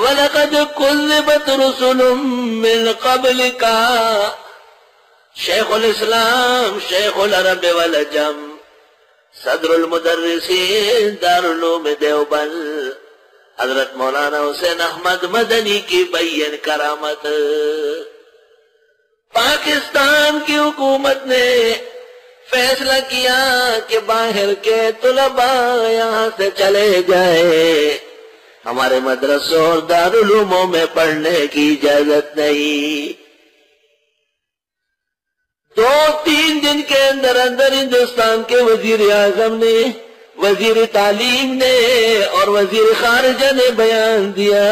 وَلَقَدْ كُذِّبَتْ رُسُلٌ مِّن قَبْلِكَ شیخ الاسلام شیخ العرب والعجم صدر المدرسین دارالعلوم دیوبند حضرت مولانا حسین احمد مدنی کی بیان کرامت۔ پاکستان کی حکومت نے فیصلہ کیا کہ باہر کے طلباء یہاں سے چلے جائے، ہمارے مدرسوں اور دارالعلوموں میں پڑھنے کی اجازت نہیں۔ 2-3 دن کے اندر ہندوستان کے وزیر اعظم نے، وزیر تعلیم نے اور وزیر خارجہ نے بیان دیا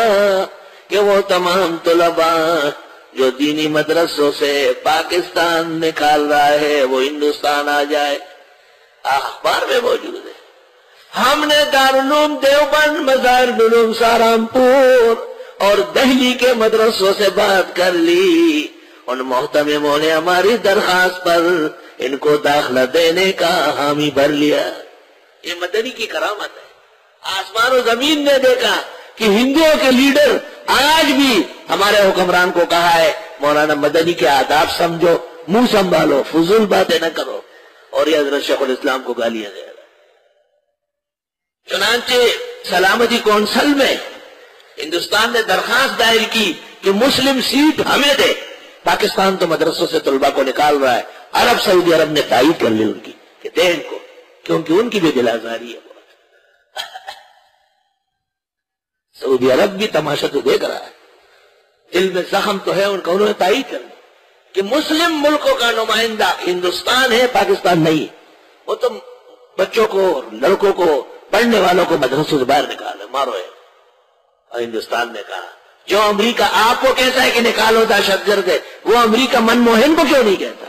کہ وہ تمام طلباء جو دینی مدرسوں سے پاکستان نکال رہا ہے وہ ہندوستان آ جائے۔ اخبار میں موجود ہے۔ ہم نے دارالعلوم دیوبند، مزارالعلوم سہارنپور اور دہلی کے مدرسوں سے بات کر لی، ان محتمموں نے ہماری درخواست پر ان کو داخلہ دینے کا حامی بھر لیا۔ یہ مدنی کی کرامت ہے۔ آسمان و زمین نے دیکھا کہ ہندوؤں کے لیڈر آج بھی ہمارے حکمران کو کہا ہے مولانا مدنی کے آداب سمجھو، منہ سنبھالو، فضول باتیں نہ کرو، اور یہ حضرت شیخ الاسلام کو گالیاں دے رہا۔ چنانچہ سلامتی کونسل میں ہندوستان نے درخواست دائر کی کہ مسلم سیٹ ہمیں دے، پاکستان تو مدرسوں سے طلباء کو نکال رہا ہے۔ عرب سعودی عرب نے تائید کر لی ان کی کہ دے ان کو، کیونکہ ان کی بھی دل آزاری ہے۔ سعودی عرب بھی تماشا تو دیکھ رہا ہے، دل میں زخم تو ہے ان کا، انہوں نے تائید کر لی کہ مسلم ملکوں کا نمائندہ ہندوستان ہے، پاکستان نہیں۔ وہ تو بچوں کو، لڑکوں کو، پڑھنے والوں کو مدرسوں سے باہر نکالے، مارو ہے۔ اور ہندوستان نے کہا جو امریکہ آپ کو کہتا ہے کہ نکالو دہشت گرد ہے، وہ امریکہ منموہن کو کیوں نہیں کہتا؟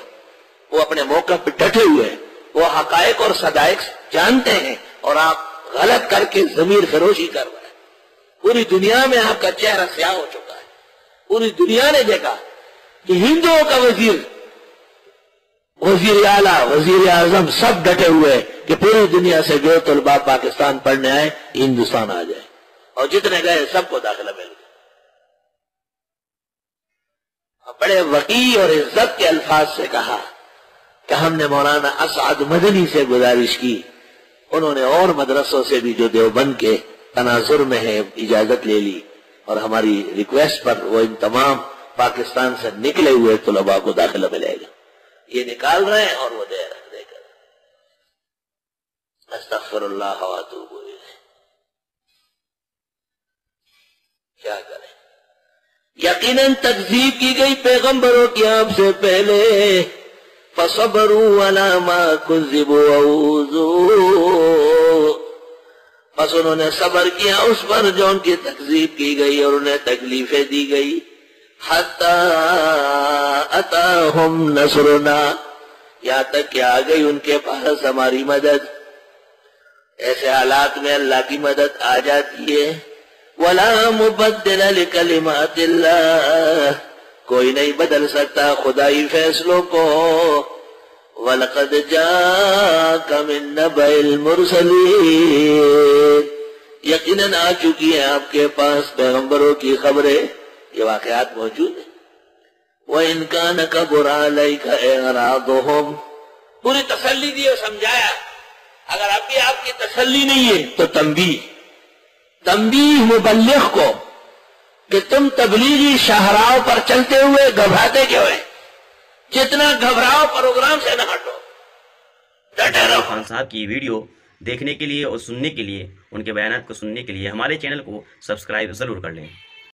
وہ اپنے موقع پہ ڈٹے ہوئے ہیں، وہ حقائق اور صدائق جانتے ہیں، اور آپ غلط کر کے ضمیر فروشی کر رہے ہیں۔ پوری دنیا میں آپ کا چہرہ سیاہ ہو چکا ہے۔ پوری دنیا نے دیکھا کہ ہندوؤں کا وزیر اعلیٰ، وزیر اعظم سب ڈٹے ہوئے کہ پوری دنیا سے جو طلباء پاکستان پڑھنے آئے ہندوستان آ جائے، اور جتنے گئے سب کو داخلہ مل گیا۔ بڑے وقی اور عزت کے الفاظ سے کہا کہ ہم نے مولانا اسعد مدنی سے گزارش کی، انہوں نے اور مدرسوں سے بھی جو دیوبند کے تناظر میں ہے اجازت لے لی، اور ہماری ریکویسٹ پر وہ ان تمام پاکستان سے نکلے ہوئے طلباء کو داخلہ ملے گا۔ یہ نکال رہے ہیں اور وہ دے کر استغفر اللہ و اتوب الیہ۔ کیا کریں؟ یقیناً تکذیب کی گئی پیغمبروں کی آپ سے پہلے، فصبروا علی ما کذبوا وعوذوا، بس انہوں نے صبر کیا اس پر جو ان کی تکذیب کی گئی اور انہیں تکلیفیں دی گئی، حتی اتاہم نصرنا، یہاں تک کہ آ گئی ان کے پاس ہماری مدد۔ ایسے حالات میں اللہ کی مدد آ جاتی ہے۔ وَلَا مُبَدِّلَ لِكَلِمَاتِ اللَّهِ، کوئی نہیں بدل سکتا خدائی فیصلوں کو۔ وَلَقَدْ جَاءَكَ مِن نَّبَإِ الْمُرْسَلِينَ، یقیناً آ چکی ہیں آپ کے پاس پیغمبروں کی خبریں، یہ واقعات موجود ہیں۔ وَإِن كَانَ كَبُرَ عَلَيْكَ إِعْرَاضُهُمْ، پوری تسلی دی اور سمجھایا۔ اگر اب بھی آپ کی تسلی نہیں ہے تو تنبیہ مبلغ کو کہ تم تبلیغی شاہراہوں پر چلتے ہوئے گھبراتے کیوں ہیں؟ جتنا گھبراؤ پروگرام سے نہ ہٹو، ڈٹے رہو۔ خان صاحب کی ویڈیو دیکھنے کے لیے اور سننے کے لیے، ان کے بیانات کو سننے کے لیے ہمارے چینل کو سبسکرائب ضرور کر لیں۔